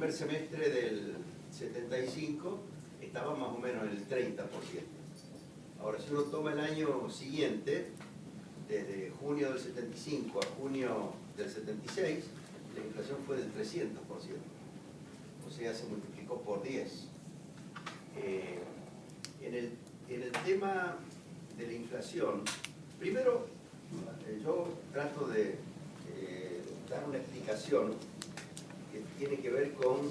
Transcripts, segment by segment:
primer semestre del 75 estaba más o menos en el 30%. Ahora, si uno toma el año siguiente, desde junio del 75 a junio del 76, la inflación fue del 300%. O sea, se multiplicó por 10. En el tema de la inflación, primero yo trato de dar una explicación que tiene que ver con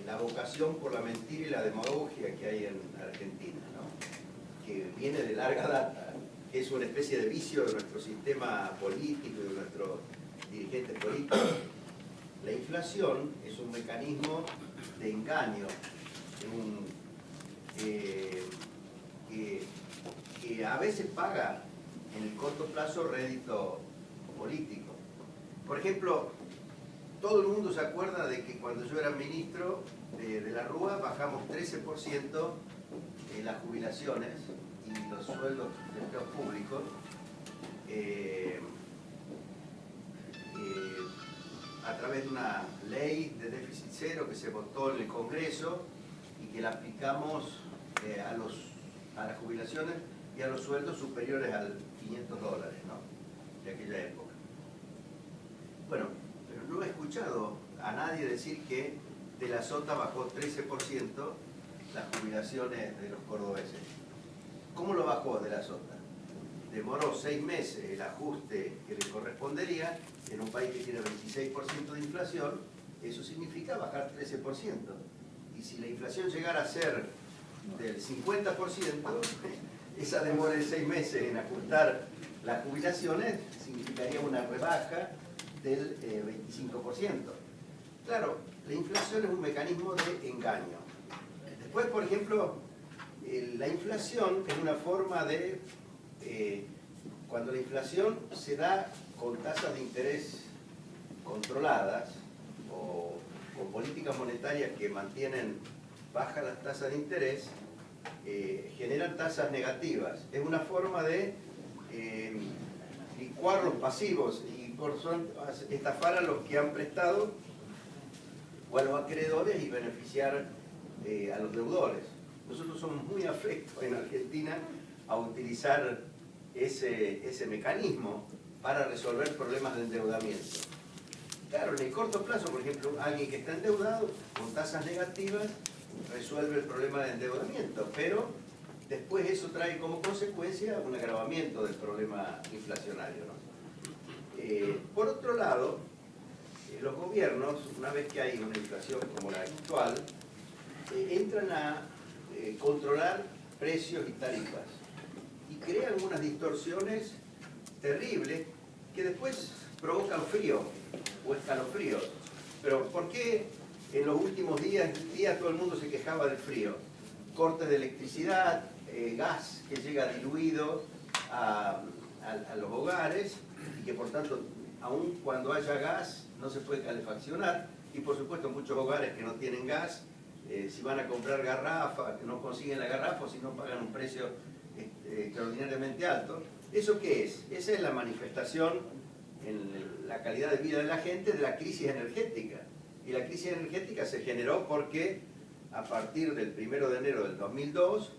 la vocación por la mentira y la demagogia que hay en Argentina, ¿no? Que viene de larga data, que es una especie de vicio de nuestro sistema político y de nuestros dirigentes políticos. La inflación es un mecanismo de engaño, que a veces paga en el corto plazo rédito político. Por ejemplo, todo el mundo se acuerda de que cuando yo era ministro de la Rúa bajamos 13% en las jubilaciones y los sueldos de empleos públicos, a través de una ley de déficit cero que se votó en el Congreso y que la aplicamos a las jubilaciones y a los sueldos superiores a $500, ¿no? De aquella época. Bueno, pero no he escuchado a nadie decir que de la Sota bajó 13% las jubilaciones de los cordobeses. ¿Cómo lo bajó de la Sota? Demoró 6 meses el ajuste que le correspondería en un país que tiene 26% de inflación. Eso significa bajar 13%. Y si la inflación llegara a ser del 50%, esa demora de 6 meses en ajustar las jubilaciones significaría una rebaja del 25%. Claro, la inflación es un mecanismo de engaño. Después, por ejemplo, la inflación es una forma de... cuando la inflación se da con tasas de interés controladas o con políticas monetarias que mantienen bajas las tasas de interés, generan tasas negativas. Es una forma de licuar los pasivos y por estafar a los que han prestado o a los acreedores y beneficiar a los deudores. Nosotros somos muy afectos en Argentina a utilizar ese mecanismo para resolver problemas de endeudamiento. Claro, en el corto plazo, por ejemplo, alguien que está endeudado con tasas negativas resuelve el problema de endeudamiento, pero después eso trae como consecuencia un agravamiento del problema inflacionario, ¿no? Por otro lado, los gobiernos, una vez que hay una inflación como la actual, entran a controlar precios y tarifas y crean unas distorsiones terribles que después provocan frío o escalofríos. Pero ¿por qué en los últimos días todo el mundo se quejaba del frío? Cortes de electricidad, gas que llega diluido a los hogares y que por tanto, aun cuando haya gas, no se puede calefaccionar. Y por supuesto muchos hogares que no tienen gas, si van a comprar garrafas, no consiguen la garrafa, o si no pagan un precio extraordinariamente alto. ¿Eso qué es? Esa es la manifestación en la calidad de vida de la gente de la crisis energética. Y la crisis energética se generó porque a partir del 1 de enero del 2002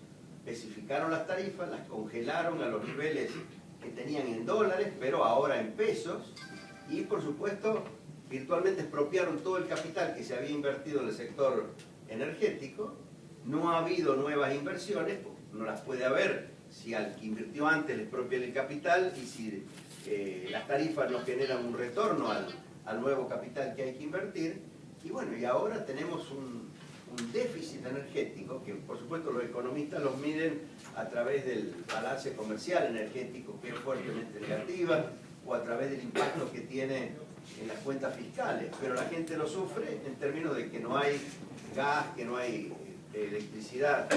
especificaron las tarifas, las congelaron a los niveles que tenían en dólares, pero ahora en pesos, y por supuesto virtualmente expropiaron todo el capital que se había invertido en el sector energético. No ha habido nuevas inversiones, no las puede haber si al que invirtió antes le expropian el capital y si las tarifas no generan un retorno al nuevo capital que hay que invertir. Y bueno, y ahora tenemos un déficit energético que por supuesto los economistas los miden a través del balance comercial energético, que es fuertemente negativa, o a través del impacto que tiene en las cuentas fiscales, pero la gente lo sufre en términos de que no hay gas, que no hay electricidad.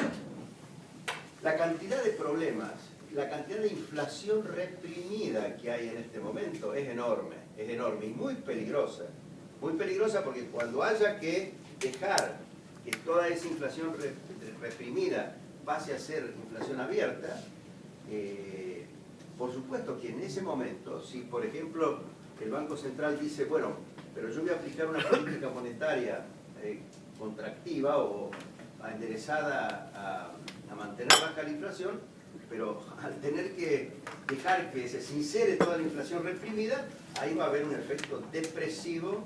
La cantidad de problemas, la cantidad de inflación reprimida que hay en este momento es enorme y muy peligrosa porque cuando haya que dejar que toda esa inflación reprimida pase a ser inflación abierta, por supuesto que en ese momento, si por ejemplo el Banco Central dice, bueno, pero yo voy a aplicar una política monetaria contractiva o enderezada a mantener baja la inflación, pero al tener que dejar que se sincere toda la inflación reprimida, ahí va a haber un efecto depresivo,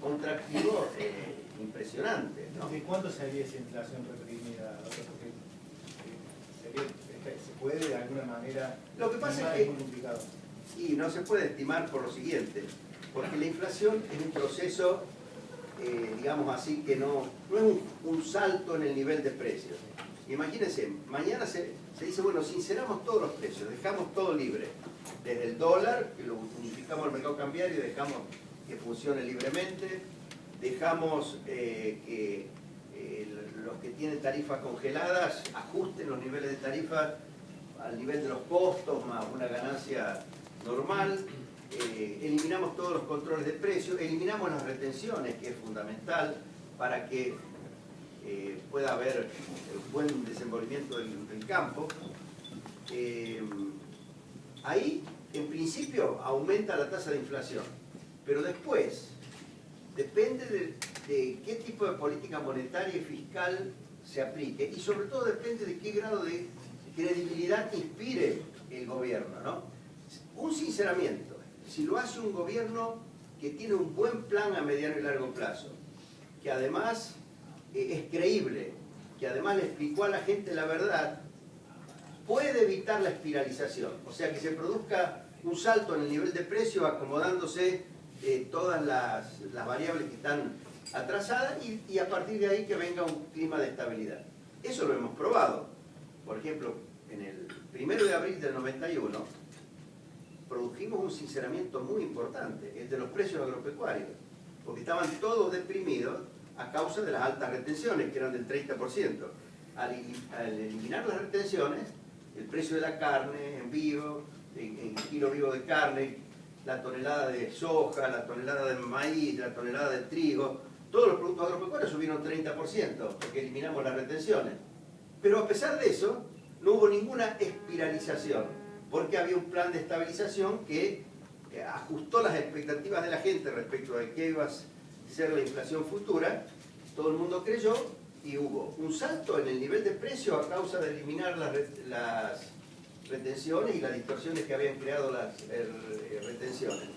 contractivo impresionante, ¿no? ¿De cuánto sería esa inflación reprimida? Porque se puede de alguna manera... Lo que pasa es muy complicado. Y no se puede estimar por lo siguiente, porque la inflación es un proceso, digamos así, que no es un salto en el nivel de precios. Imagínense, mañana se dice, bueno, sinceramos todos los precios, dejamos todo libre, desde el dólar, que lo unificamos al mercado cambiario y dejamos que funcione libremente, dejamos que los que tienen tarifas congeladas ajusten los niveles de tarifa al nivel de los costos más una ganancia normal, eliminamos todos los controles de precios, eliminamos las retenciones, que es fundamental para que pueda haber buen desenvolvimiento del campo. Ahí, en principio, aumenta la tasa de inflación, pero después depende de qué tipo de política monetaria y fiscal se aplique, y sobre todo depende de qué grado de credibilidad inspire el gobierno, ¿no? Un sinceramiento, si lo hace un gobierno que tiene un buen plan a mediano y largo plazo, que además es creíble, que además le explicó a la gente la verdad, puede evitar la espiralización, o sea que se produzca un salto en el nivel de precio acomodándose todas las variables que están atrasadas y a partir de ahí que venga un clima de estabilidad. Eso lo hemos probado. Por ejemplo, en el 1 de abril del 91 produjimos un sinceramiento muy importante, el de los precios agropecuarios, porque estaban todos deprimidos a causa de las altas retenciones, que eran del 30%. Al eliminar las retenciones, el precio de la carne en vivo, en kilo vivo de carne, la tonelada de soja, la tonelada de maíz, la tonelada de trigo, todos los productos agropecuarios subieron 30%, porque eliminamos las retenciones. Pero a pesar de eso, no hubo ninguna espiralización, porque había un plan de estabilización que ajustó las expectativas de la gente respecto de qué iba a ser la inflación futura. Todo el mundo creyó y hubo un salto en el nivel de precio a causa de eliminar las retenciones y las distorsiones que habían creado las retenciones.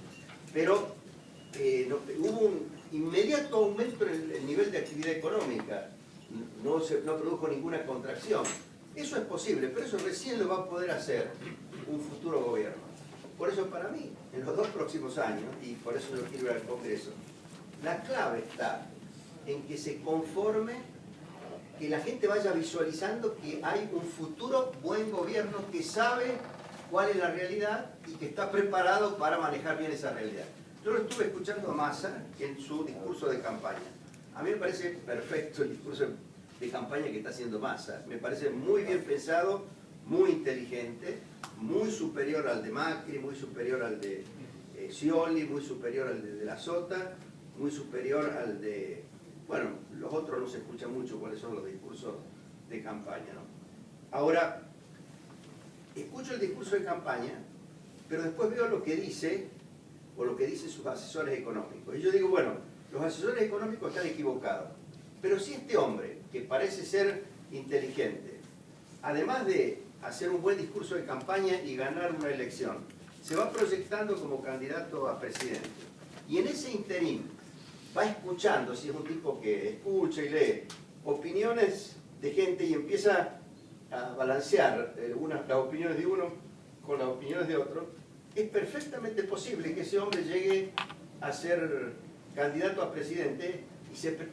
Pero hubo un inmediato aumento en el nivel de actividad económica, no produjo ninguna contracción. Eso es posible, pero eso recién lo va a poder hacer un futuro gobierno. Por eso para mí, en los 2 próximos años, y por eso yo quiero ir al Congreso, la clave está en que se conforme, que la gente vaya visualizando que hay un futuro buen gobierno que sabe cuál es la realidad y que está preparado para manejar bien esa realidad. Yo lo estuve escuchando a Massa en su discurso de campaña. A mí me parece perfecto el discurso de campaña que está haciendo Massa. Me parece muy bien pensado, muy inteligente, muy superior al de Macri, muy superior al de Scioli, muy superior al de la Sota, muy superior al de... Bueno, los otros no se escucha mucho cuáles son los discursos de campaña, ¿no? Ahora, escucho el discurso de campaña, pero después veo lo que dice, o lo que dicen sus asesores económicos. Y yo digo, bueno, los asesores económicos están equivocados. Pero si este hombre, que parece ser inteligente, además de hacer un buen discurso de campaña y ganar una elección, se va proyectando como candidato a presidente, y en ese interín va escuchando, si es un tipo que escucha y lee opiniones de gente y empieza a balancear las opiniones de uno con las opiniones de otro, es perfectamente posible que ese hombre llegue a ser candidato a presidente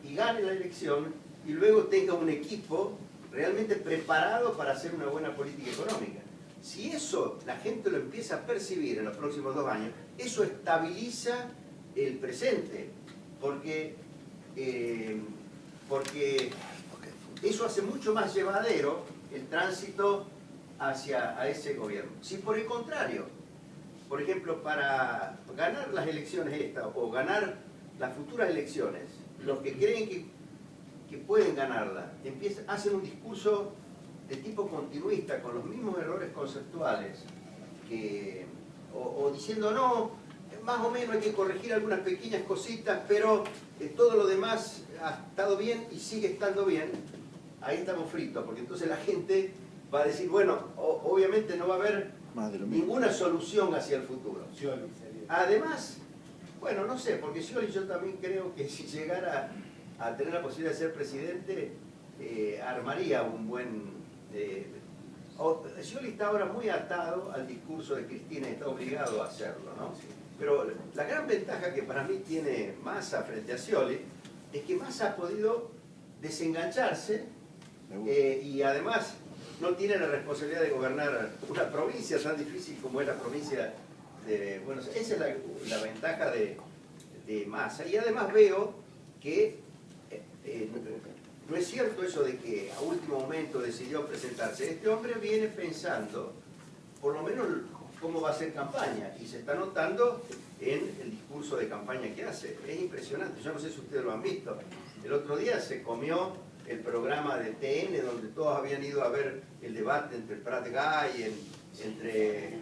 y gane la elección y luego tenga un equipo realmente preparado para hacer una buena política económica. Si eso la gente lo empieza a percibir en los próximos 2 años, eso estabiliza el presente, porque eso hace mucho más llevadero el tránsito hacia ese gobierno. Si por el contrario, por ejemplo, para ganar las elecciones estas o ganar las futuras elecciones, los que creen que pueden ganarlas hacen un discurso de tipo continuista con los mismos errores conceptuales o diciendo no, más o menos hay que corregir algunas pequeñas cositas, pero todo lo demás ha estado bien y sigue estando bien. Ahí estamos fritos, porque entonces la gente va a decir, bueno, obviamente no va a haber ninguna solución hacia el futuro. Además, bueno, no sé, porque Scioli yo también creo que si llegara a tener la posibilidad de ser presidente, armaría un buen... Scioli está ahora muy atado al discurso de Cristina y está obligado a hacerlo, ¿no? Pero la gran ventaja que para mí tiene Massa frente a Scioli es que Massa ha podido desengancharse y además no tiene la responsabilidad de gobernar una provincia tan difícil como es la provincia de Buenos Aires. Esa es la ventaja de Massa. Y además veo que no es cierto eso de que a último momento decidió presentarse. Este hombre viene pensando, por lo menos, cómo va a hacer campaña. Y se está notando en el discurso de campaña que hace. Es impresionante. Yo no sé si ustedes lo han visto. El otro día se comió el programa de TN, donde todos habían ido a ver el debate entre Prat Gay, entre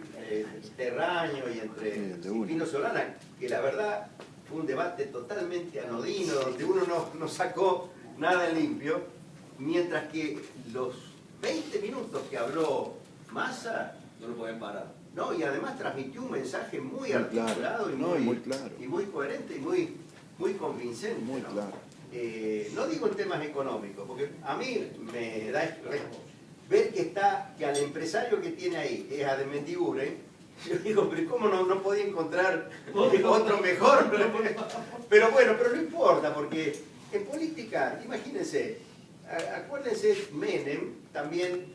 Terraño y entre Pino Solana, que la verdad fue un debate totalmente anodino, donde uno no sacó nada en limpio, mientras que los 20 minutos que habló Massa no lo pueden parar. No, y además transmitió un mensaje muy articulado y muy coherente y muy convincente. Muy ¿no? claro. No digo en temas económicos, porque a mí me da ver que al empresario que tiene ahí es a de Mendiguren. Yo digo, pero ¿cómo no podía encontrar otro mejor? Pero bueno, pero no importa, porque en política, imagínense, acuérdense Menem también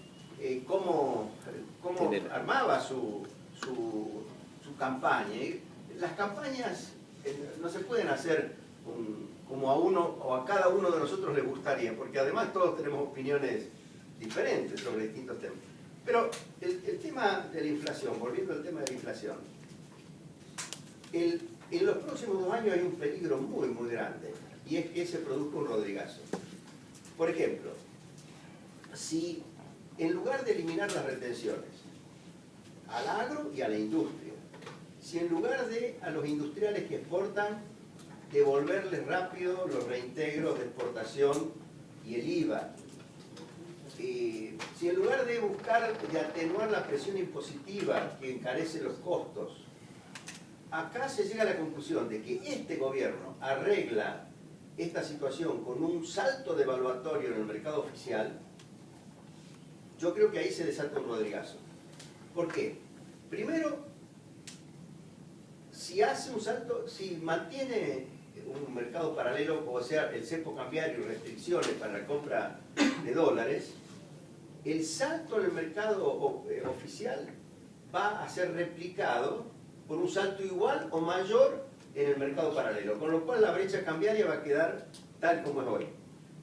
cómo armaba su campaña. Las campañas no se pueden hacer como a uno o a cada uno de nosotros le gustaría, porque además todos tenemos opiniones diferentes sobre distintos temas. Pero el tema de la inflación, volviendo al tema de la inflación, en los próximos 2 años hay un peligro muy grande, y es que se produzca un Rodrigazo. Por ejemplo, si en lugar de eliminar las retenciones al agro y a la industria, si en lugar de a los industriales que exportan devolverles rápido los reintegros de exportación y el IVA, si en lugar de buscar de atenuar la presión impositiva que encarece los costos, acá se llega a la conclusión de que este gobierno arregla esta situación con un salto devaluatorio en el mercado oficial, yo creo que ahí se desata un Rodrigazo. ¿Por qué? Primero, si hace un salto, si mantiene un mercado paralelo, o sea, el cepo cambiario y restricciones para la compra de dólares, el salto en el mercado oficial va a ser replicado por un salto igual o mayor en el mercado paralelo, con lo cual la brecha cambiaria va a quedar tal como es hoy.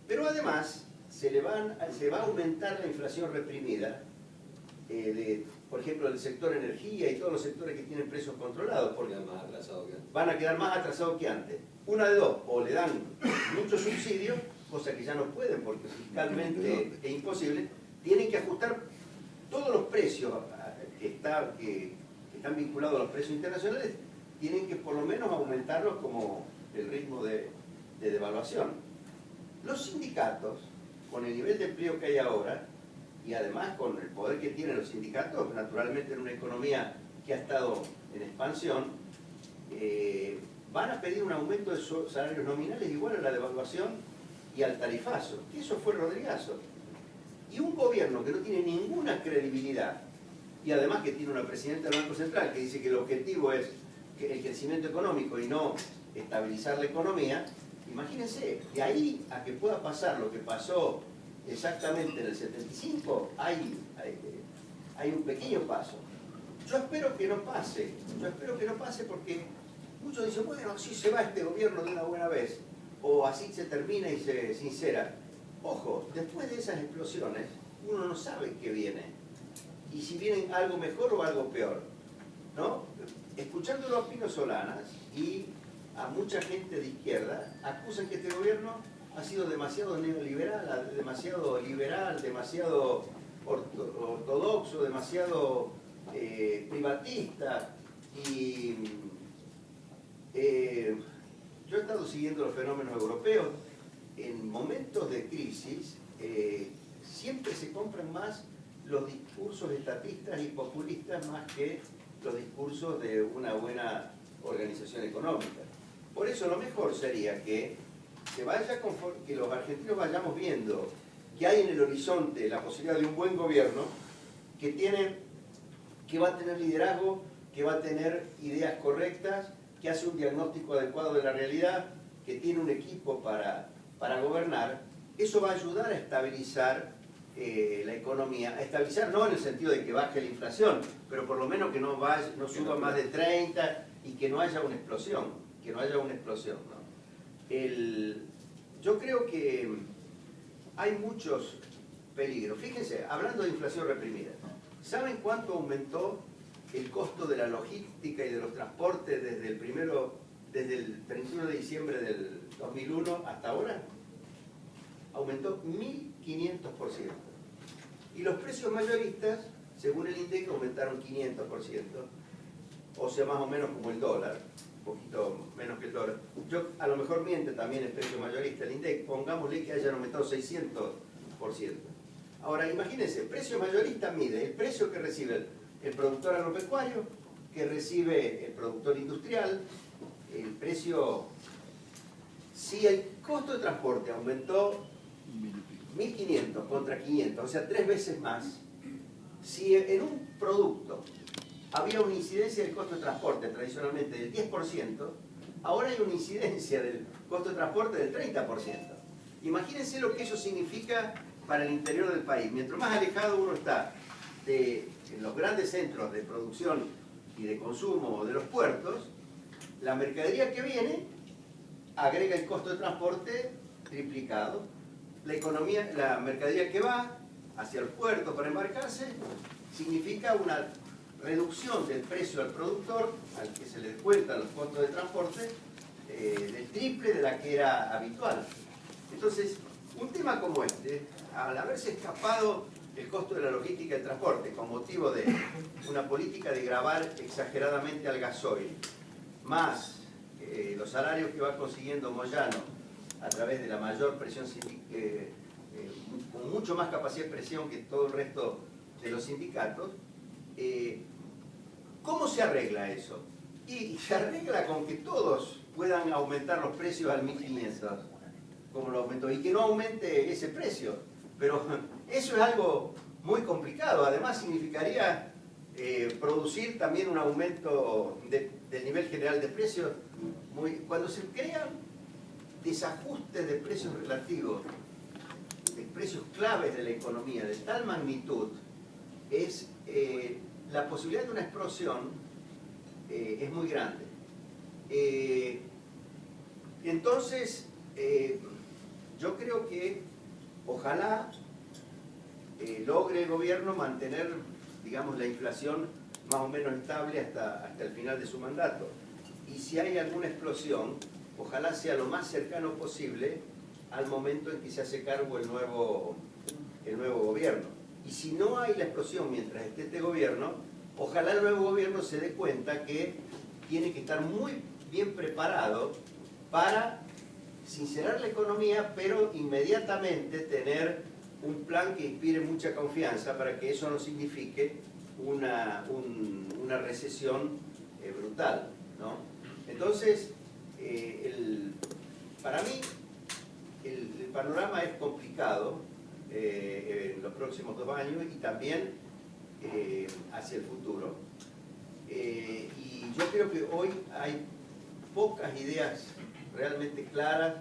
Pero además se va a aumentar la inflación reprimida, por ejemplo, del sector energía y todos los sectores que tienen precios controlados, porque van a quedar más atrasados que antes. Una de dos, o le dan muchos subsidios, cosa que ya no pueden porque fiscalmente es imposible, tienen que ajustar todos los precios que están vinculados a los precios internacionales, tienen que por lo menos aumentarlos como el ritmo de devaluación. Los sindicatos, con el nivel de empleo que hay ahora, y además con el poder que tienen los sindicatos, naturalmente en una economía que ha estado en expansión, van a pedir un aumento de salarios nominales igual a la devaluación y al tarifazo, que eso fue Rodrigazo. Y un gobierno que no tiene ninguna credibilidad, y además que tiene una presidenta del Banco Central que dice que el objetivo es el crecimiento económico y no estabilizar la economía, imagínense, de ahí a que pueda pasar lo que pasó exactamente en el 75, hay un pequeño paso. Yo espero que no pase, porque muchos dicen, bueno, así se va este gobierno de una buena vez, o así se termina y se sincera. Ojo, después de esas explosiones, uno no sabe qué viene, y si viene algo mejor o algo peor, ¿no? Escuchándolo a Pino Solanas y a mucha gente de izquierda, acusan que este gobierno ha sido demasiado neoliberal, demasiado liberal, demasiado ortodoxo, demasiado privatista, y Yo he estado siguiendo los fenómenos europeos. En momentos de crisis siempre se compran más los discursos estatistas y populistas más que los discursos de una buena organización económica. Por eso lo mejor sería que que los argentinos vayamos viendo que hay en el horizonte la posibilidad de un buen gobierno que va a tener liderazgo, que va a tener ideas correctas, que hace un diagnóstico adecuado de la realidad, que tiene un equipo para gobernar. Eso va a ayudar a estabilizar la economía, a estabilizar no en el sentido de que baje la inflación, pero por lo menos que no suba más de 30 y que no haya una explosión, ¿no? Yo creo que hay muchos peligros. Fíjense, hablando de inflación reprimida, ¿saben cuánto aumentó el costo de la logística y de los transportes desde el 31 de diciembre del 2001 hasta ahora? Aumentó 1.500%. Y los precios mayoristas, según el INDEC, aumentaron 500%. O sea, más o menos como el dólar, un poquito menos que el dólar. Yo, a lo mejor miente también el precio mayorista, el INDEC, pongámosle que hayan aumentado 600%. Ahora, imagínense, el precio mayorista mide el precio que recibe el productor agropecuario, que recibe el productor industrial, el precio... Si el costo de transporte aumentó 1.500 contra 500, o sea, 3 veces más, si en un producto había una incidencia del costo de transporte tradicionalmente del 10%, ahora hay una incidencia del costo de transporte del 30%. Imagínense lo que eso significa para el interior del país. Mientras más alejado uno está de los grandes centros de producción y de consumo de los puertos, la mercadería que viene agrega el costo de transporte triplicado. La mercadería que va hacia el puerto para embarcarse significa una reducción del precio al productor, al que se le descuentan los costos de transporte, del triple de la que era habitual. Entonces, un tema como este, al haberse escapado el costo de la logística y el transporte con motivo de una política de gravar exageradamente al gasoil, más los salarios que va consiguiendo Moyano a través de la mayor presión con mucho más capacidad de presión que todo el resto de los sindicatos, ¿cómo se arregla eso? Y se arregla con que todos puedan aumentar los precios al 1.500, como lo aumentó, y que no aumente ese precio. Pero eso es algo muy complicado. Además significaría producir también un aumento del nivel general de precios. Cuando se crean desajustes de precios relativos, de precios claves de la economía de tal magnitud, la posibilidad de una explosión es muy grande. Entonces, yo creo que ojalá logre el gobierno mantener, digamos, la inflación más o menos estable hasta el final de su mandato. Y si hay alguna explosión, ojalá sea lo más cercano posible al momento en que se hace cargo el nuevo gobierno. Y si no hay la explosión mientras esté este gobierno, ojalá el nuevo gobierno se dé cuenta que tiene que estar muy bien preparado para sincerar la economía, pero inmediatamente tener un plan que inspire mucha confianza para que eso no signifique una recesión brutal, ¿no? Entonces, para mí, el panorama es complicado en los próximos 2 años y también hacia el futuro. Y yo creo que hoy hay pocas ideas realmente claras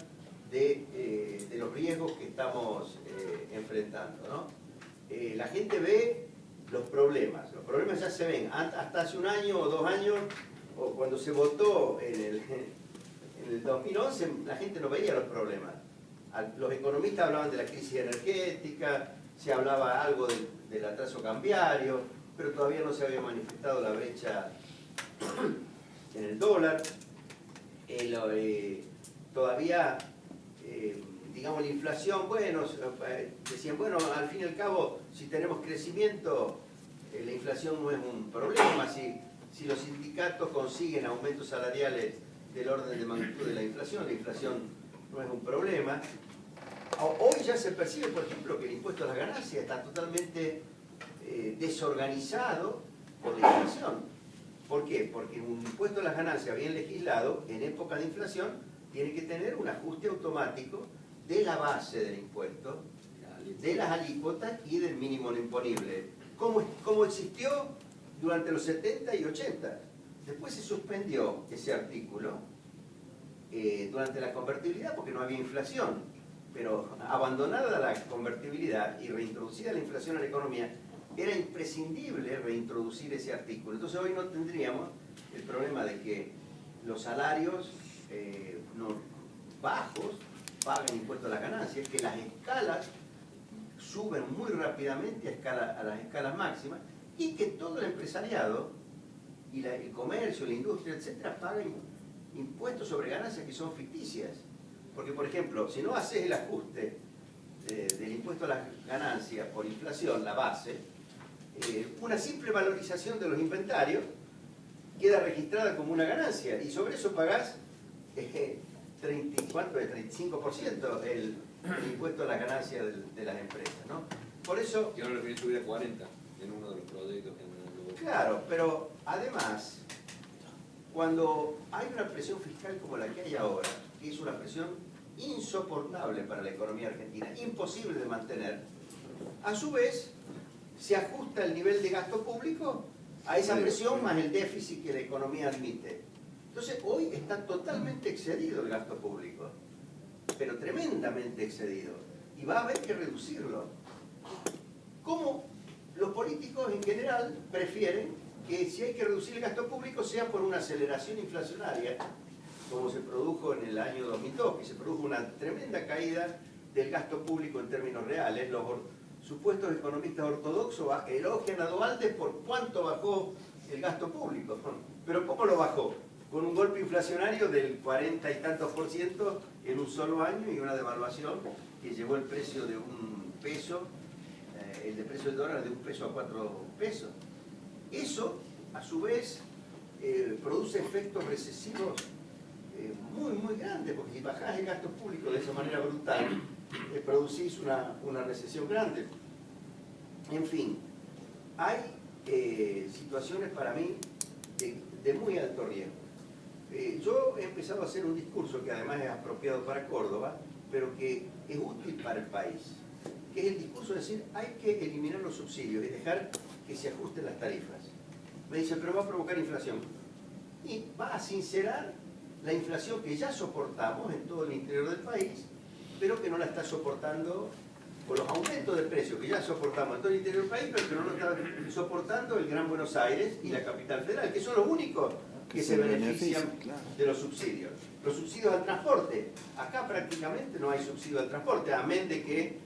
de los riesgos que estamos enfrentando, ¿no? La gente ve los problemas ya se ven. Hasta hace 1 año o 2 años, o cuando se votó en el 2011, la gente no veía los problemas. Los economistas hablaban de la crisis energética, se hablaba algo del atraso cambiario, pero todavía no se había manifestado la brecha en el dólar. Todavía, digamos, la inflación, bueno, decían, bueno, al fin y al cabo, si tenemos crecimiento, la inflación no es un problema. Si los sindicatos consiguen aumentos salariales del orden de magnitud de la inflación. La inflación no es un problema. Hoy ya se percibe, por ejemplo, que el impuesto a las ganancias está totalmente desorganizado por la inflación. ¿Por qué? Porque un impuesto a las ganancias bien legislado, en época de inflación, tiene que tener un ajuste automático de la base del impuesto, de las alícuotas y del mínimo no imponible, como existió durante los 70 y 80. Después se suspendió ese artículo durante la convertibilidad porque no había inflación, pero abandonada la convertibilidad y reintroducida la inflación en la economía, era imprescindible reintroducir ese artículo. Entonces hoy no tendríamos el problema de que los salarios bajos pagan impuestos a las ganancias, que las escalas suben muy rápidamente a las escalas máximas y que todo el empresariado y el comercio, la industria, etcétera, pagan impuestos sobre ganancias que son ficticias. Porque, por ejemplo, si no haces el ajuste del impuesto a las ganancias por inflación, la base, una simple valorización de los inventarios queda registrada como una ganancia y sobre eso pagás 35% el impuesto a las ganancias de las empresas, ¿no? Por eso... Y ahora lo quería subir a 40 en uno de los proyectos que han... Claro, pero además, cuando hay una presión fiscal como la que hay ahora, que es una presión insoportable para la economía argentina, imposible de mantener, a su vez se ajusta el nivel de gasto público a esa presión más el déficit que la economía admite. Entonces hoy está totalmente excedido el gasto público, pero tremendamente excedido, y va a haber que reducirlo. ¿Cómo? Los políticos en general prefieren que si hay que reducir el gasto público sea por una aceleración inflacionaria, como se produjo en el año 2002, que se produjo una tremenda caída del gasto público en términos reales. Los supuestos economistas ortodoxos elogian a Duhalde por cuánto bajó el gasto público. Pero ¿cómo lo bajó? Con un golpe inflacionario del 40 y tantos % en un solo año y una devaluación que llevó el precio de un peso, el de precio del dólar de 1 peso a 4 pesos. Eso, a su vez, produce efectos recesivos muy grandes, porque si bajás el gasto público de esa manera brutal, producís una recesión grande. En fin, hay situaciones para mí de muy alto riesgo. Yo he empezado a hacer un discurso que además es apropiado para Córdoba, pero que es útil para el país, que es el discurso de decir hay que eliminar los subsidios y dejar que se ajusten las tarifas. Me dicen, pero va a provocar inflación. Y va a sincerar la inflación que ya soportamos en todo el interior del país, pero que no la está soportando con los aumentos de precios que ya soportamos en todo el interior del país, pero que no lo está soportando el Gran Buenos Aires y la capital federal, que son los únicos que se benefician de los subsidios. Los subsidios al transporte. Acá prácticamente no hay subsidio al transporte, amén de que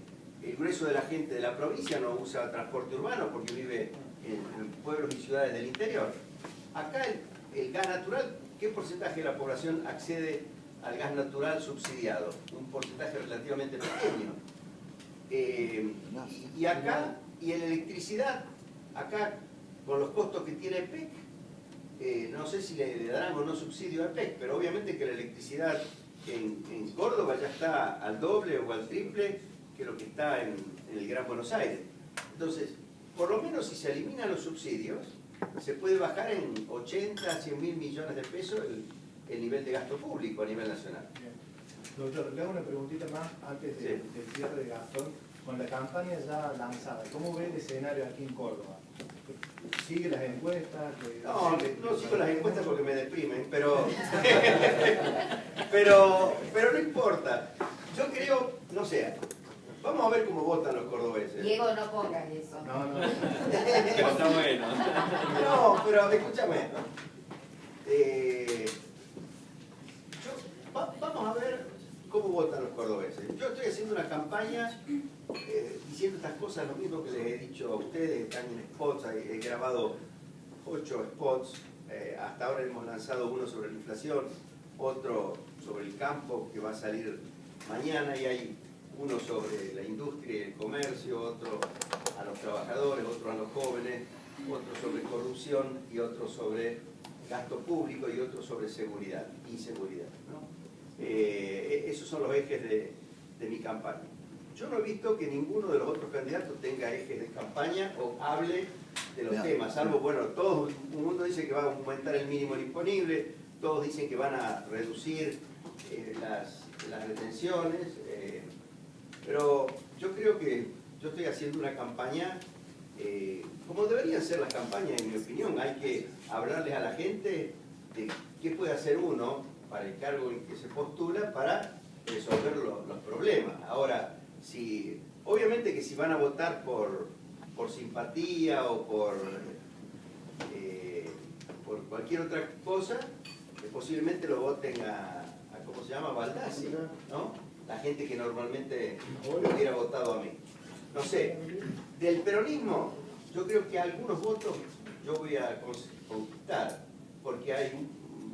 el grueso de la gente de la provincia no usa transporte urbano porque vive en pueblos y ciudades del interior. Acá el gas natural, ¿qué porcentaje de la población accede al gas natural subsidiado? Un porcentaje relativamente pequeño. Y acá, y en electricidad, acá con los costos que tiene EPEC, no sé si le darán o no subsidio a EPEC, pero obviamente que la electricidad en Córdoba ya está al doble o al triple que lo que está en el Gran Buenos Aires. Entonces, por lo menos si se eliminan los subsidios, se puede bajar en 80 a 100 mil millones de pesos el nivel de gasto público a nivel nacional. Bien. Doctor, le hago una preguntita más antes del cierre de Gastón. Con la campaña ya lanzada, ¿cómo ve el escenario aquí en Córdoba? ¿Sigue las encuestas? No sigo las encuestas porque me deprimen, pero no importa. Yo creo, no sé, vamos a ver cómo votan los cordobeses. Diego, no pongas eso. No. Pero está bueno. No, pero escúchame. Vamos a ver cómo votan los cordobeses. Yo estoy haciendo una campaña diciendo estas cosas, lo mismo que les he dicho a ustedes, están en spots, he grabado 8 spots, hasta ahora hemos lanzado uno sobre la inflación, otro sobre el campo que va a salir mañana y hay uno sobre la industria y el comercio, otro a los trabajadores, otro a los jóvenes, otro sobre corrupción y otro sobre gasto público y otro sobre seguridad, inseguridad, ¿no? Esos son los ejes de mi campaña. Yo no he visto que ninguno de los otros candidatos tenga ejes de campaña o hable de los temas, salvo, bueno, todo el mundo dice que va a aumentar el mínimo disponible, todos dicen que van a reducir las retenciones, pero yo creo que yo estoy haciendo una campaña como deberían ser las campañas, en mi opinión. Hay que hablarles a la gente de qué puede hacer uno para el cargo en que se postula para resolver los problemas. Ahora, obviamente que si van a votar por simpatía o por cualquier otra cosa, posiblemente lo voten a ¿cómo se llama? Baldassi, ¿no? La gente que normalmente me hubiera votado a mí. No sé, del peronismo yo creo que algunos votos yo voy a conquistar, porque hay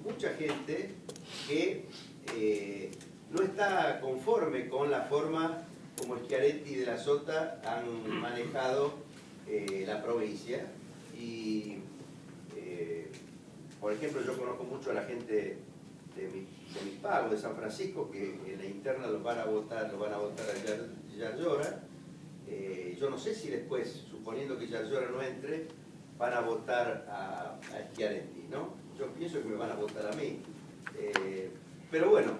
mucha gente que no está conforme con la forma como Schiaretti y de la Sota han manejado la provincia. Y, por ejemplo, yo conozco mucho a la gente de mis pagos de San Francisco, que en la interna lo van a votar a Yarlora. Yo no sé si después, suponiendo que Yarlora no entre, van a votar a Schiaretti, ¿no? Yo pienso que me van a votar a mí. Pero bueno,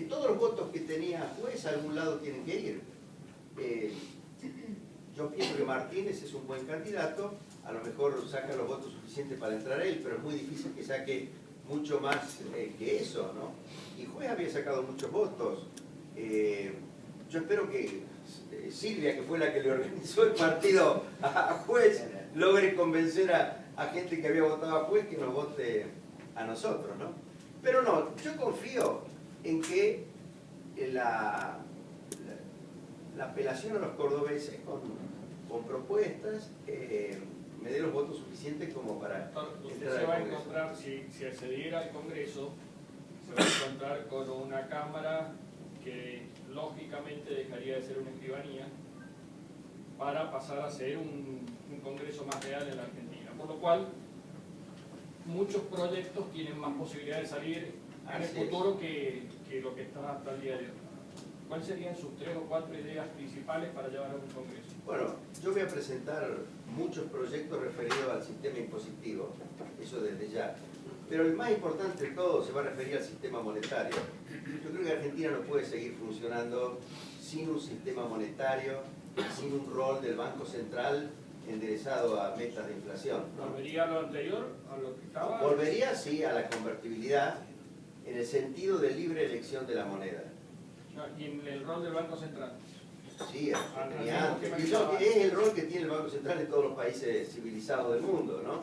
todos los votos que tenía Juez a algún lado tienen que ir. Yo pienso que Martínez es un buen candidato, a lo mejor saca los votos suficientes para entrar él, pero es muy difícil que saque mucho más que eso, ¿no? Y Juez había sacado muchos votos. Yo espero que Silvia, que fue la que le organizó el partido a Juez, logre convencer a gente que había votado a Juez que nos vote a nosotros, ¿no? Pero no, yo confío en que la apelación a los cordobeses con propuestas me dé los votos suficientes como para usted se va a encontrar, si accediera al Congreso, se va a encontrar con una Cámara que lógicamente dejaría de ser una escribanía para pasar a ser un Congreso más real en la Argentina. Por lo cual, muchos proyectos tienen más posibilidades de salir en el futuro que lo que está hasta el día de hoy. ¿Cuáles serían sus 3 o 4 ideas principales para llevar a un Congreso? Bueno, yo voy a presentar muchos proyectos referidos al sistema impositivo, eso desde ya. Pero el más importante de todo se va a referir al sistema monetario. Yo creo que Argentina no puede seguir funcionando sin un sistema monetario, sin un rol del Banco Central enderezado a metas de inflación, ¿no? ¿Volvería a lo anterior, a lo que estaba? Volvería, sí, a la convertibilidad en el sentido de libre elección de la moneda. ¿Y en el rol del Banco Central? Sí, es el rol que tiene el Banco Central en todos los países civilizados del mundo, ¿no?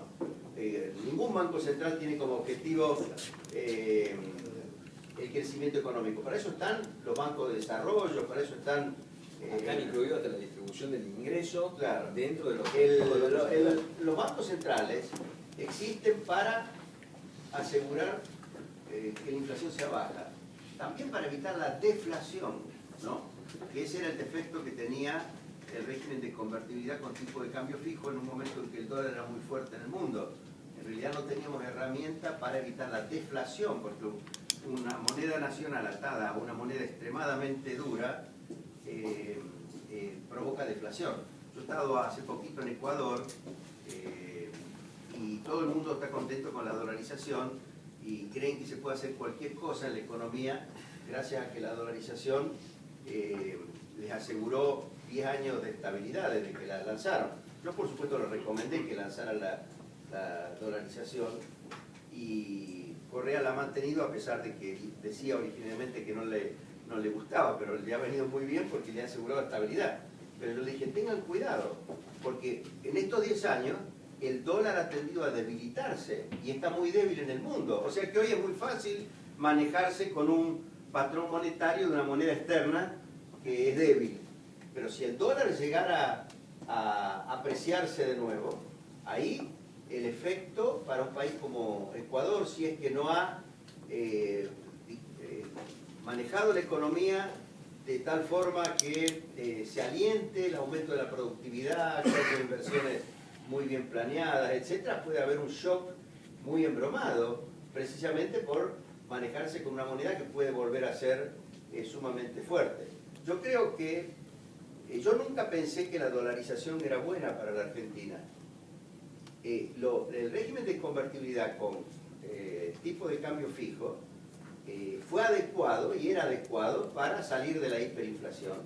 Ningún Banco Central tiene como objetivo el crecimiento económico. Para eso están los bancos de desarrollo, para eso están... Están incluidos hasta la distribución del ingreso, claro, dentro de los... los bancos centrales existen para asegurar que la inflación sea baja. También para evitar la deflación, ¿no? Que ese era el defecto que tenía el régimen de convertibilidad con tipo de cambio fijo en un momento en que el dólar era muy fuerte en el mundo. En realidad no teníamos herramienta para evitar la deflación, porque una moneda nacional atada a una moneda extremadamente dura provoca deflación. Yo he estado hace poquito en Ecuador y todo el mundo está contento con la dolarización y creen que se puede hacer cualquier cosa en la economía gracias a que la dolarización les aseguró 10 años de estabilidad desde que la lanzaron. Yo por supuesto les recomendé que lanzaran la dolarización y Correa la ha mantenido a pesar de que decía originalmente que no le gustaba, pero le ha venido muy bien porque le ha asegurado estabilidad. Pero yo le dije, tengan cuidado, porque en estos 10 años el dólar ha tendido a debilitarse y está muy débil en el mundo. O sea que hoy es muy fácil manejarse con un patrón monetario de una moneda externa que es débil. Pero si el dólar llegara a apreciarse de nuevo, ahí el efecto para un país como Ecuador, si es que no ha manejado la economía de tal forma que se aliente el aumento de la productividad, que haya inversiones muy bien planeadas, etcétera, puede haber un shock muy embromado, precisamente por manejarse con una moneda que puede volver a ser sumamente fuerte. Yo creo que, yo nunca pensé que la dolarización era buena para la Argentina. El régimen de convertibilidad con tipo de cambio fijo fue adecuado y era adecuado para salir de la hiperinflación.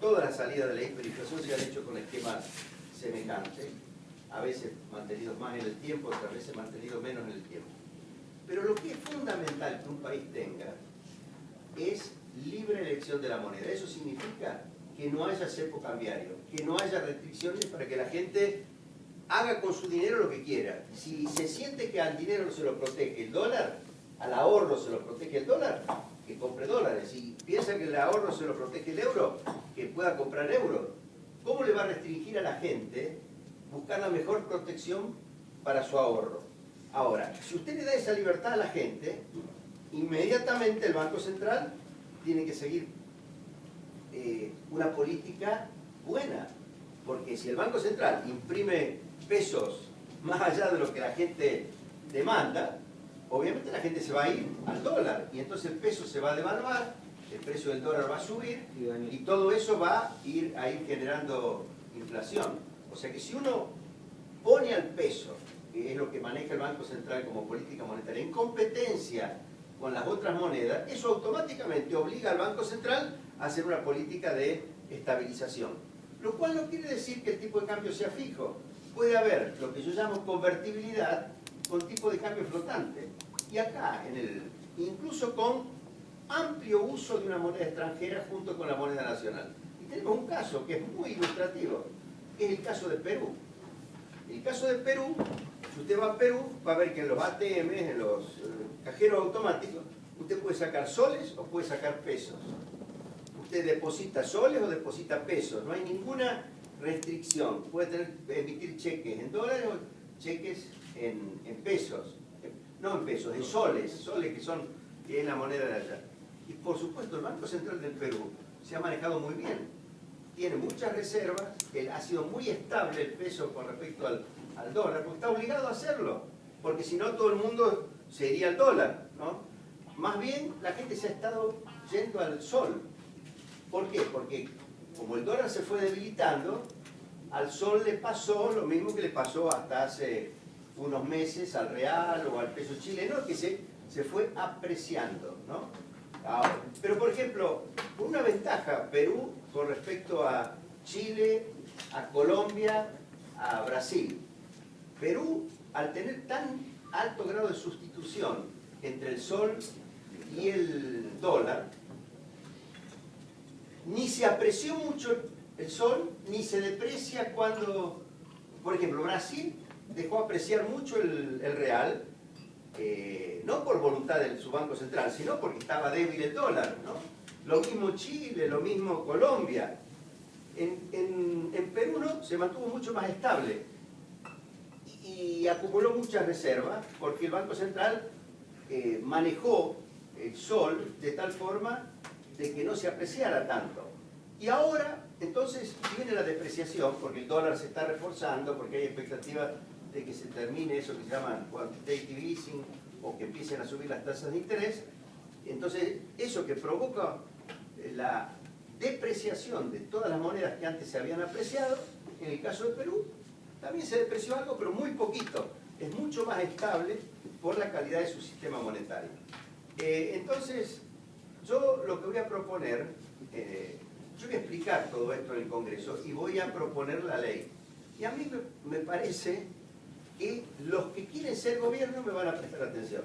Todas las salidas de la hiperinflación se han hecho con esquemas semejantes, a veces mantenidos más en el tiempo, otras veces mantenidos menos en el tiempo. Pero lo que es fundamental que un país tenga es libre elección de la moneda. Eso significa que no haya cepo cambiario, que no haya restricciones para que la gente haga con su dinero lo que quiera. Si se siente que al dinero se lo protege el dólar, al ahorro se lo protege el dólar, que compre dólares. Si piensa que el ahorro se lo protege el euro, que pueda comprar euros. ¿Cómo le va a restringir a la gente buscar la mejor protección para su ahorro? Ahora, si usted le da esa libertad a la gente, inmediatamente el Banco Central tiene que seguir una política buena. Porque si el Banco Central imprime pesos más allá de lo que la gente demanda, obviamente la gente se va a ir al dólar y entonces el peso se va a devaluar, el precio del dólar va a subir y todo eso va a ir generando inflación. O sea que si uno pone al peso, que es lo que maneja el Banco Central como política monetaria, en competencia con las otras monedas, eso automáticamente obliga al Banco Central a hacer una política de estabilización. Lo cual no quiere decir que el tipo de cambio sea fijo. Puede haber lo que yo llamo convertibilidad con tipo de cambio flotante. Y acá, incluso con amplio uso de una moneda extranjera junto con la moneda nacional. Y tenemos un caso que es muy ilustrativo, que es el caso de Perú. El caso de Perú, si usted va a Perú, va a ver que en los ATM, en los cajeros automáticos, usted puede sacar soles o puede sacar pesos. Usted deposita soles o deposita pesos, no hay ninguna restricción. Puede emitir cheques en dólares o cheques en pesos. No en pesos, en soles que es la moneda de allá. Y por supuesto el Banco Central del Perú se ha manejado muy bien. Tiene muchas reservas, ha sido muy estable el peso con respecto al dólar, porque está obligado a hacerlo, porque si no todo el mundo se iría al dólar, ¿no? Más bien la gente se ha estado yendo al sol. ¿Por qué? Porque como el dólar se fue debilitando, al sol le pasó lo mismo que le pasó hasta hace unos meses al real o al peso chileno, que se fue apreciando, ¿no? Ahora, pero por ejemplo, una ventaja Perú con respecto a Chile, a Colombia, a Brasil. Perú, al tener tan alto grado de sustitución entre el sol y el dólar, ni se apreció mucho el sol, ni se deprecia cuando, por ejemplo, Brasil dejó apreciar mucho el real, no por voluntad de su Banco Central, sino porque estaba débil el dólar, ¿no? Lo mismo Chile, lo mismo Colombia. En Perú no, se mantuvo mucho más estable y acumuló muchas reservas porque el Banco Central manejó el sol de tal forma de que no se apreciara tanto. Y ahora, entonces, viene la depreciación porque el dólar se está reforzando, porque hay expectativas de que se termine eso que se llama quantitative easing o que empiecen a subir las tasas de interés. Entonces, eso que provoca la depreciación de todas las monedas que antes se habían apreciado, en el caso de Perú, también se depreció algo, pero muy poquito. Es mucho más estable por la calidad de su sistema monetario. Entonces, yo lo que voy a proponer, yo voy a explicar todo esto en el Congreso y voy a proponer la ley. Y a mí me parece que los que quieren ser gobierno me van a prestar atención.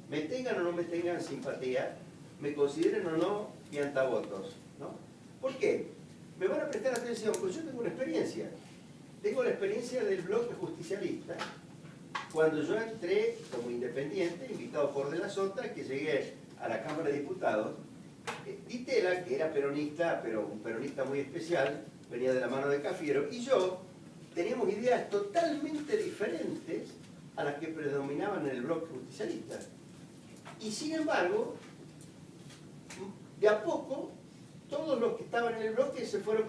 Me tengan o no me tengan simpatía, me consideren o no piantavotos, ¿no? ¿Por qué? Me van a prestar atención porque yo tengo una experiencia. Tengo la experiencia del bloque justicialista. Cuando yo entré como independiente, invitado por De la Sota, que llegué a la Cámara de Diputados, Di Tella, que era peronista, pero un peronista muy especial, venía de la mano de Cafiero, y yo teníamos ideas totalmente diferentes a las que predominaban en el bloque justicialista. Y sin embargo, de a poco todos los que estaban en el bloque se fueron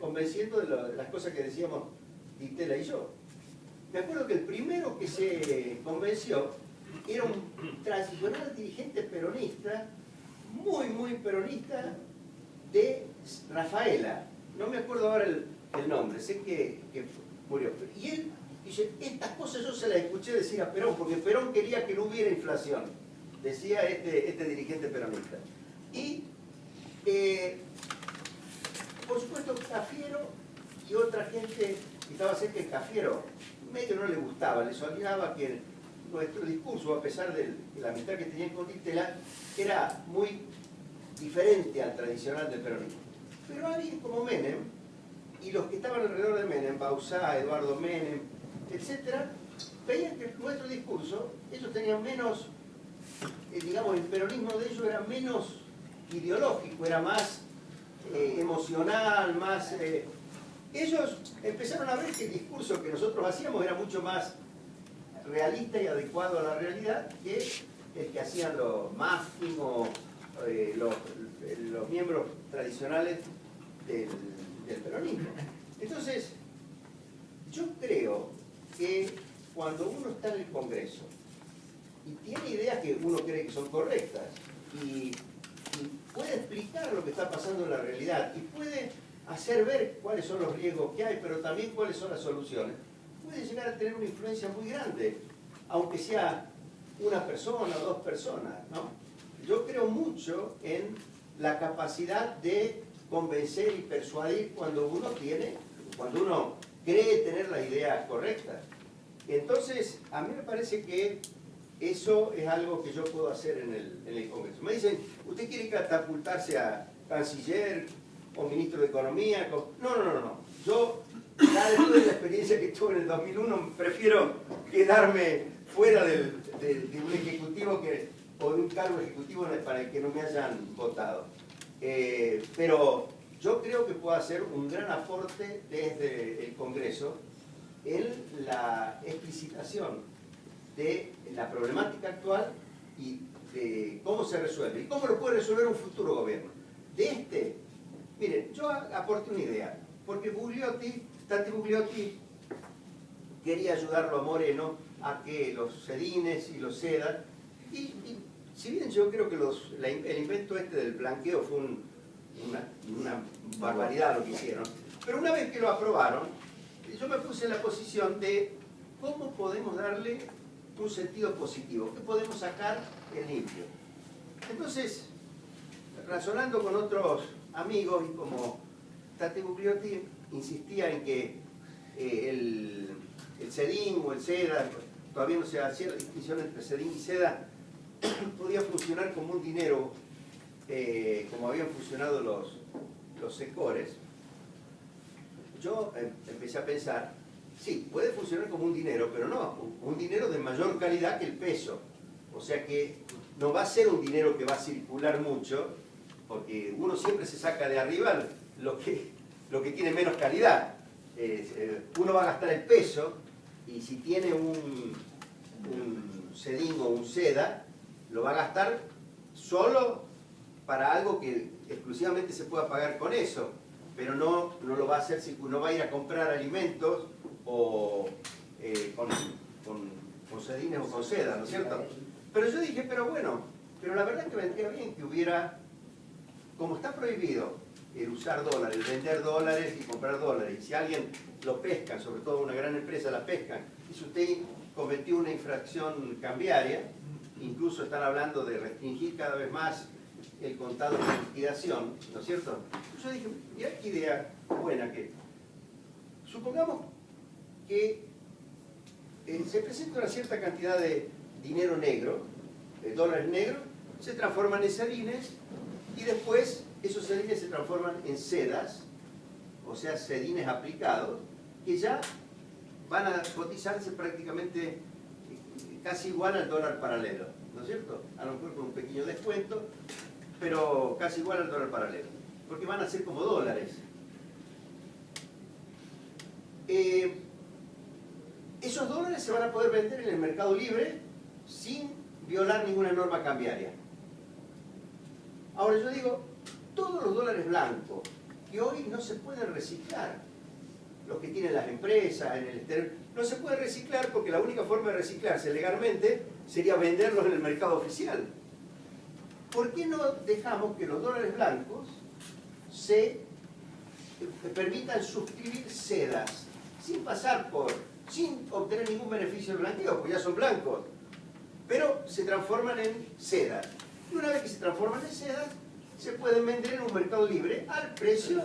convenciendo de las cosas que decíamos Ditela y yo. Me acuerdo que el primero que se convenció era un tradicional dirigente peronista, muy peronista, de Rafaela. No me acuerdo ahora el nombre, sé que murió. Y él dice, estas cosas yo se las escuché decir a Perón, porque Perón quería que no hubiera inflación, decía este dirigente peronista. Y, por supuesto, Cafiero y otra gente que estaba cerca de Cafiero, medio no le gustaba, le sonaba que nuestro discurso, a pesar de la amistad que tenían con Ditela, era muy diferente al tradicional del peronismo. Pero alguien como Menem, y los que estaban alrededor de Menem, Bauzá, Eduardo Menem, etc., veían que nuestro discurso, ellos tenían menos, digamos, el peronismo de ellos era menos ideológico, era más emocional, más... ellos empezaron a ver que el discurso que nosotros hacíamos era mucho más realista y adecuado a la realidad que el que hacían los Muffin o los miembros tradicionales del peronismo. Entonces, yo creo que cuando uno está en el Congreso y tiene ideas que uno cree que son correctas y puede explicar lo que está pasando en la realidad y puede hacer ver cuáles son los riesgos que hay, pero también cuáles son las soluciones, puede llegar a tener una influencia muy grande, aunque sea una persona o dos personas, ¿no? Yo creo mucho en la capacidad de convencer y persuadir cuando uno cree tener las ideas correctas. Entonces, a mí me parece que eso es algo que yo puedo hacer en el Congreso. Me dicen, ¿usted quiere catapultarse a canciller o ministro de Economía? No. Yo, ya después de la experiencia que tuve en el 2001, prefiero quedarme fuera de un ejecutivo o de un cargo ejecutivo para el que no me hayan votado. Pero yo creo que puedo hacer un gran aporte desde el Congreso en la explicitación de la problemática actual y de cómo se resuelve y cómo lo puede resolver un futuro gobierno. Miren, yo aporté una idea, porque Tati Bugliotti quería ayudarlo a Moreno a que los sedines y los sedas, y si bien yo creo que el invento del blanqueo fue una barbaridad lo que hicieron, pero una vez que lo aprobaron, yo me puse en la posición de cómo podemos darle un sentido positivo, qué podemos sacar en limpio. Entonces, razonando con otros amigos y como Tati Bugliotti insistía en que el sedín o el seda, todavía no se hacía la distinción entre sedín y seda, podía funcionar como un dinero, como habían funcionado los secores. Yo empecé a pensar, sí, puede funcionar como un dinero, pero no, un dinero de mayor calidad que el peso. O sea que no va a ser un dinero que va a circular mucho, porque uno siempre se saca de arriba lo que tiene menos calidad. Uno va a gastar el peso, y si tiene un sedín o un seda, lo va a gastar solo para algo que exclusivamente se pueda pagar con eso, pero no lo va a hacer, no va a ir a comprar alimentos o con sedines o con seda, ¿no es cierto? Pero yo dije, pero la verdad es que vendría bien que hubiera, como está prohibido el usar dólares, el vender dólares y comprar dólares, y si alguien lo pesca, sobre todo una gran empresa la pesca, y si usted cometió una infracción cambiaria, incluso están hablando de restringir cada vez más el contado de liquidación, ¿no es cierto? Yo dije, mira qué idea buena que... Supongamos que se presenta una cierta cantidad de dinero negro, de dólares negros, se transforman en sedines y después esos sedines se transforman en sedas, o sea, sedines aplicados, que ya van a cotizarse prácticamente casi igual al dólar paralelo, ¿no es cierto? A lo mejor con un pequeño descuento, pero casi igual al dólar paralelo, porque van a ser como dólares. Esos dólares se van a poder vender en el mercado libre sin violar ninguna norma cambiaria. Ahora yo digo, todos los dólares blancos, que hoy no se pueden reciclar, los que tienen las empresas en el exterior, no se pueden reciclar porque la única forma de reciclarse legalmente sería venderlos en el mercado oficial. ¿Por qué no dejamos que los dólares blancos se permitan suscribir sedas sin obtener ningún beneficio del blanqueo, porque ya son blancos, pero se transforman en sedas? Y una vez que se transforman en sedas, se pueden vender en un mercado libre al precio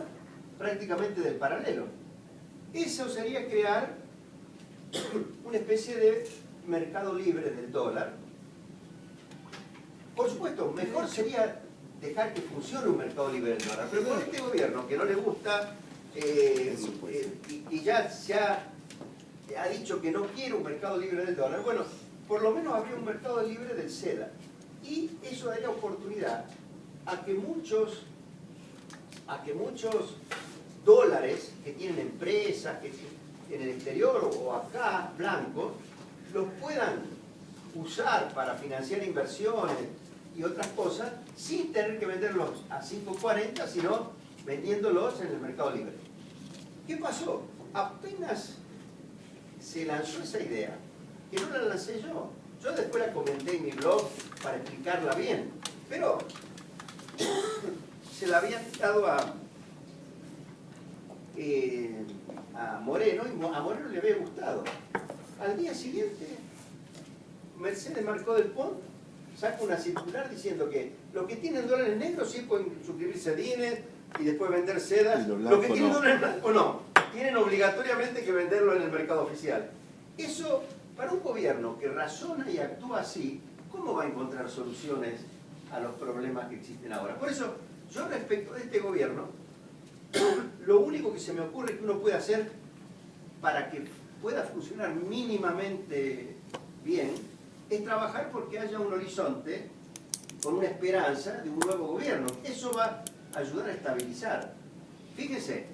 prácticamente del paralelo. Eso sería crear una especie de mercado libre del dólar. Por supuesto, mejor sería dejar que funcione un mercado libre del dólar, pero con este gobierno que no le gusta y ya se ha dicho que no quiere un mercado libre del dólar, bueno, por lo menos habría un mercado libre del SEDA. Y eso daría oportunidad a que muchos dólares que tienen empresas que en el exterior o acá, blancos, los puedan usar para financiar inversiones y otras cosas sin tener que venderlos a 5.40, sino vendiéndolos en el mercado libre. ¿Qué pasó? Apenas se lanzó esa idea, que no la lancé yo. Yo después la comenté en mi blog para explicarla bien, pero se la habían dado a Moreno, y a Moreno le había gustado. Al día siguiente, Mercedes Marcó del Pont saca una circular diciendo que los que tienen dólares negros sí pueden suscribirse a DINES y después vender sedas. Los que tienen dólares blancos no. Tienen obligatoriamente que venderlo en el mercado oficial. Eso, para un gobierno que razona y actúa así, ¿cómo va a encontrar soluciones a los problemas que existen ahora? Por eso, yo respecto de este gobierno, lo único que se me ocurre que uno puede hacer para que pueda funcionar mínimamente bien es trabajar porque haya un horizonte con una esperanza de un nuevo gobierno. Eso va a ayudar a estabilizar. Fíjense,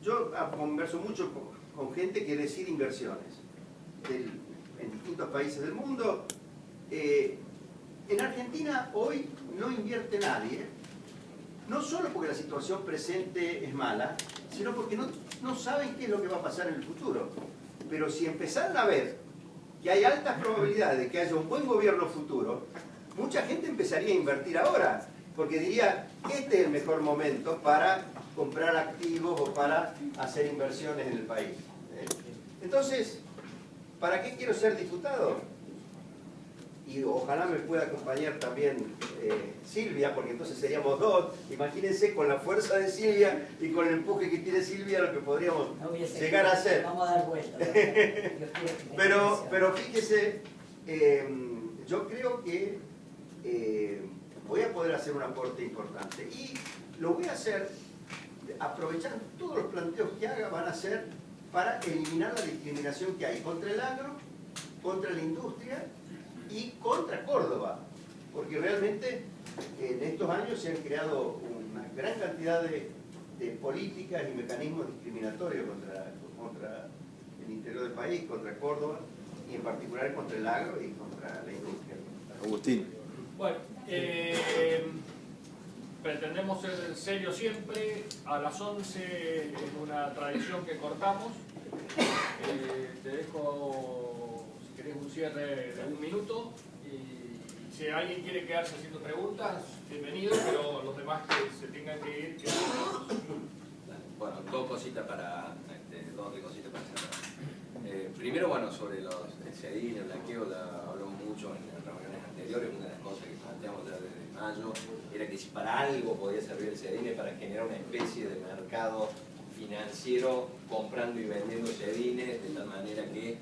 yo converso mucho con gente que decide inversiones en distintos países del mundo. En Argentina hoy no invierte nadie, no solo porque la situación presente es mala, sino porque no saben qué es lo que va a pasar en el futuro. Pero si empezaran a ver que hay altas probabilidades de que haya un buen gobierno futuro, mucha gente empezaría a invertir ahora, porque diría, este es el mejor momento para comprar activos o para hacer inversiones en el país. Entonces, ¿para qué quiero ser diputado? Y ojalá me pueda acompañar también Silvia, porque entonces seríamos dos. Imagínense con la fuerza de Silvia y con el empuje que tiene Silvia lo que podríamos llegar a hacer. Vamos a dar vuelta. Pero fíjese, yo creo que voy a poder hacer un aporte importante. Y lo voy a hacer, aprovechando todos los planteos que haga, van a ser para eliminar la discriminación que hay contra el agro, contra la industria y contra Córdoba, porque realmente en estos años se han creado una gran cantidad de políticas y mecanismos discriminatorios contra el interior del país, contra Córdoba y en particular contra el agro y contra la industria. Agustín. Bueno, pretendemos ser serios siempre. A las 11 es una tradición que cortamos. Te dejo, si querés, un cierre de 1 minuto. Y si alguien quiere quedarse haciendo preguntas, bienvenido, pero los demás que se tengan que ir, que... Bueno, dos cositas para cerrar. Primero, bueno, sobre el CEDIN, el blanqueo, hablamos mucho en reuniones anteriores. Una de las cosas que planteamos ya desde mayo era que si para algo podía servir el CEDIN para generar una especie de mercado financiero comprando y vendiendo CEDINes, de tal manera que